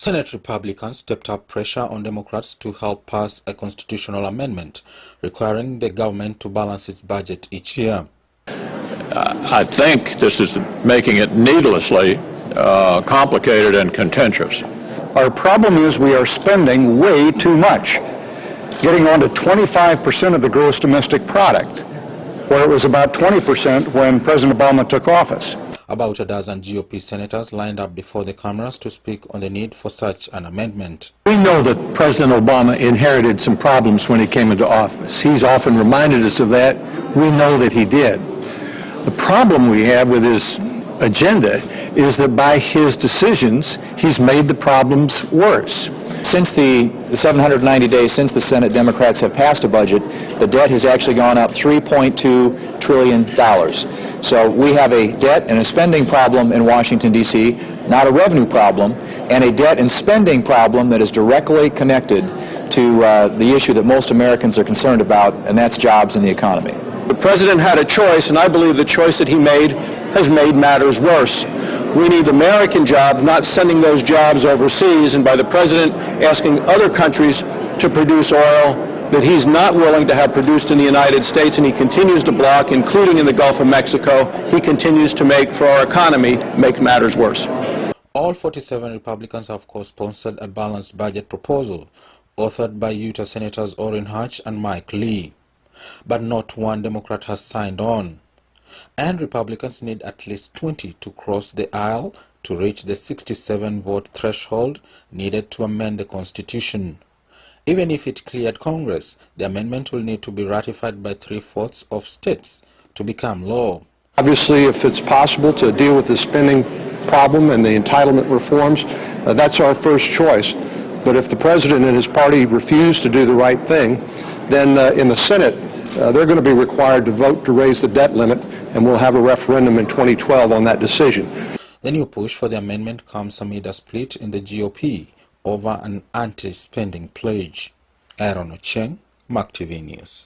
Senate Republicans stepped up pressure on Democrats to help pass a constitutional amendment requiring the government to balance its budget each year. I think this is making it needlessly complicated and contentious. Our problem is we are spending way too much, getting on to 25% of the gross domestic product, where it was about 20% when President Obama took office. About a dozen GOP senators lined up before the cameras to speak on the need for such an amendment. We know that President Obama inherited some problems when he came into office. He's often reminded us of that. We know that he did. The problem we have with his agenda is that by his decisions, he's made the problems worse. Since the 790 days since the Senate Democrats have passed a budget, the debt has actually gone up $3.2 trillion. So we have a debt and a spending problem in Washington, D.C., not a revenue problem, and a debt and spending problem that is directly connected to the issue that most Americans are concerned about, and that's jobs and the economy. The president had a choice, and I believe the choice that he made has made matters worse. We need American jobs, not sending those jobs overseas, and by the president asking other countries to produce oil that he's not willing to have produced in the United States, and he continues to block, including in the Gulf of Mexico. He continues to make, for our economy, make matters worse. All 47 Republicans have co-sponsored a balanced budget proposal authored by Utah Senators Orrin Hatch and Mike Lee. But not one Democrat has signed on. And Republicans need at least 20 to cross the aisle to reach the 67-vote threshold needed to amend the Constitution. Even if it cleared Congress, the amendment will need to be ratified by 3/4 of states to become law. Obviously, if it's possible to deal with the spending problem and the entitlement reforms, that's our first choice. But if the president and his party refuse to do the right thing, then in the Senate, they're going to be required to vote to raise the debt limit, and we'll have a referendum in 2012 on that decision. The new push for the amendment comes amid a split in the GOP over an anti-spending pledge. Aaron Ocheng, MAC TV News.